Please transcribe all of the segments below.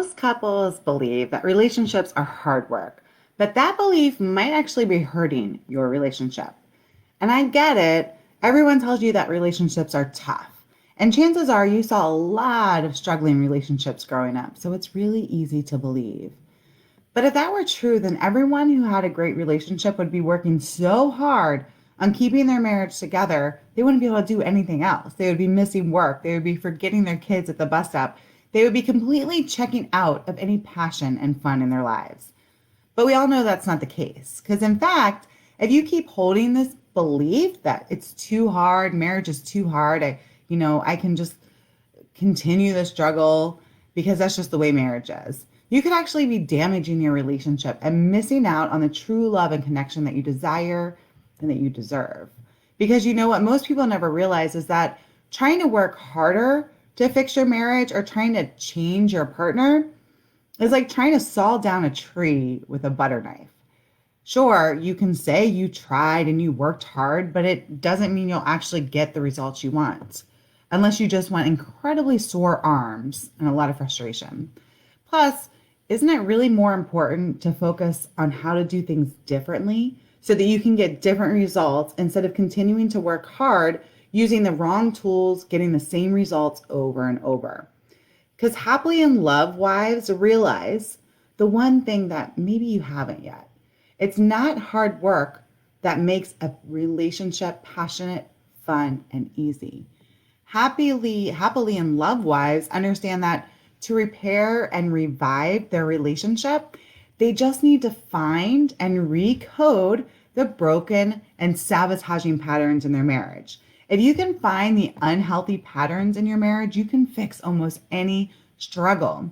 Most couples believe that relationships are hard work, but that belief might actually be hurting your relationship. And I get it. Everyone tells you that relationships are tough. And chances are you saw a lot of struggling relationships growing up, so it's really easy to believe. But if that were true, then everyone who had a great relationship would be working so hard on keeping their marriage together, they wouldn't be able to do anything else. They would be missing work. They would be forgetting their kids at the bus stop. They would be completely checking out of any passion and fun in their lives. But we all know that's not the case. Because in fact, if you keep holding this belief that it's too hard, marriage is too hard, I can just continue the struggle because that's just the way marriage is. You could actually be damaging your relationship and missing out on the true love and connection that you desire and that you deserve. Because you know what most people never realize is that trying to work harder to fix your marriage or trying to change your partner is like trying to saw down a tree with a butter knife. Sure, you can say you tried and you worked hard, but it doesn't mean you'll actually get the results you want, unless you just want incredibly sore arms and a lot of frustration. Plus, isn't it really more important to focus on how to do things differently so that you can get different results instead of continuing to work hard using the wrong tools, getting the same results over and over? Because happily in love wives realize the one thing that maybe you haven't yet. It's not hard work that makes a relationship passionate, fun, and easy. Happily in love wives understand that to repair and revive their relationship, they just need to find and recode the broken and sabotaging patterns in their marriage. If you can find the unhealthy patterns in your marriage, you can fix almost any struggle.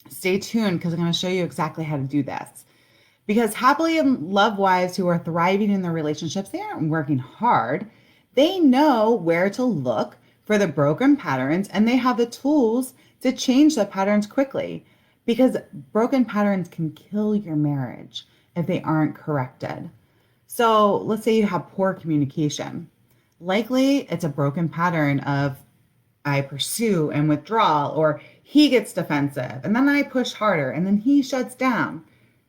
Stay tuned because I'm going to show you exactly how to do this. Because happily in love wives who are thriving in their relationships, they aren't working hard. They know where to look for the broken patterns and they have the tools to change the patterns quickly. Because broken patterns can kill your marriage if they aren't corrected. So let's say you have poor communication. Likely it's a broken pattern of I pursue and withdraw, or he gets defensive and then I push harder and then he shuts down.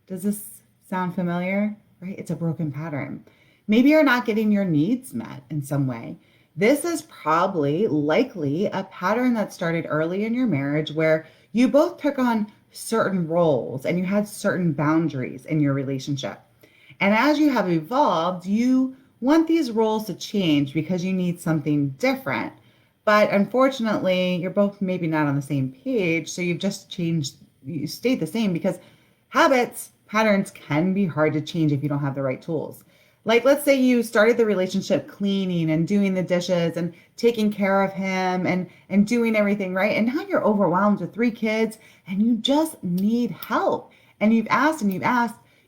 Does this sound familiar? Right? It's a broken pattern. Maybe you're not getting your needs met in some way. This is probably likely a pattern that started early in your marriage where you both took on certain roles and you had certain boundaries in your relationship. And as you have evolved, you want these roles to change because you need something different. But unfortunately, you're both maybe not on the same page. So you've just changed, you stayed the same because habits, patterns can be hard to change if you don't have the right tools. Like, let's say you started the relationship cleaning and doing the dishes and taking care of him and doing everything right. And now you're overwhelmed with 3 kids and you just need help. And you've asked,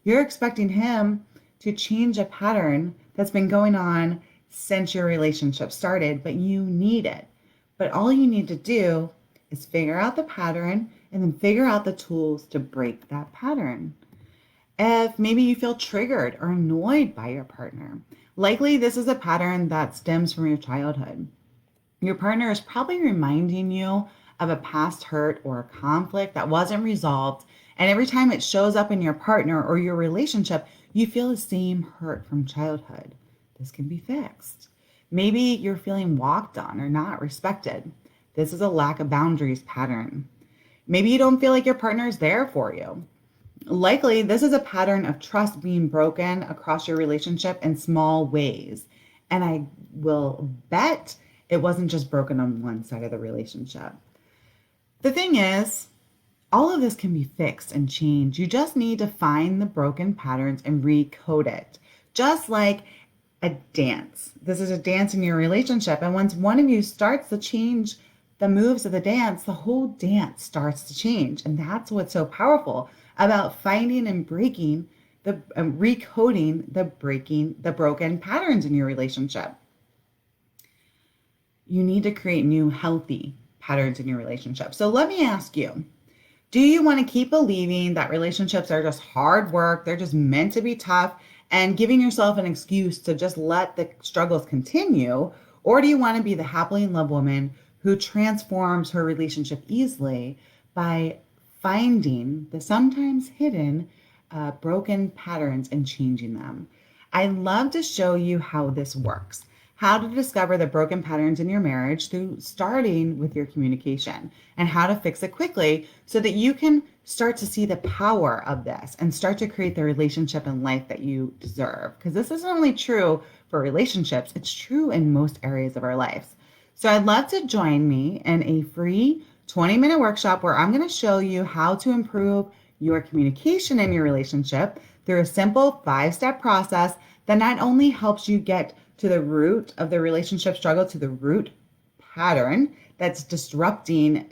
you're expecting him to change a pattern that's been going on since your relationship started, but you need it. But all you need to do is figure out the pattern and then figure out the tools to break that pattern. If maybe you feel triggered or annoyed by your partner, likely this is a pattern that stems from your childhood. Your partner is probably reminding you of a past hurt or a conflict that wasn't resolved. And every time it shows up in your partner or your relationship, you feel the same hurt from childhood. This can be fixed. Maybe you're feeling walked on or not respected. This is a lack of boundaries pattern. Maybe you don't feel like your partner is there for you. Likely, this is a pattern of trust being broken across your relationship in small ways. And I will bet it wasn't just broken on one side of the relationship. The thing is, all of this can be fixed and changed. You just need to find the broken patterns and recode it. Just like a dance. This is a dance in your relationship. And once one of you starts to change the moves of the dance, the whole dance starts to change. And that's what's so powerful about finding and breaking recoding the broken patterns in your relationship. You need to create new healthy patterns in your relationship. So let me ask you, do you want to keep believing that relationships are just hard work? They're just meant to be tough and giving yourself an excuse to just let the struggles continue? Or do you want to be the happily in love woman who transforms her relationship easily by finding the sometimes hidden broken patterns and changing them. I love to show you how this works, how to discover the broken patterns in your marriage through starting with your communication and how to fix it quickly so that you can start to see the power of this and start to create the relationship and life that you deserve. Because this isn't only true for relationships, it's true in most areas of our lives. So I'd love to join me in a free 20-minute workshop where I'm going to show you how to improve your communication in your relationship through a simple 5-step process that not only helps you get to the root of the relationship struggle, to the root pattern that's disrupting,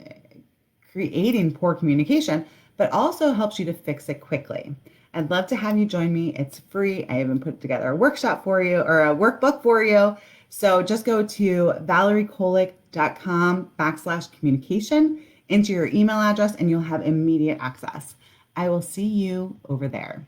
creating poor communication, but also helps you to fix it quickly. I'd love to have you join me. It's free. I even put together a workshop for you or a workbook for you. So just go to valeriekolick.com/communication, enter your email address, and you'll have immediate access. I will see you over there.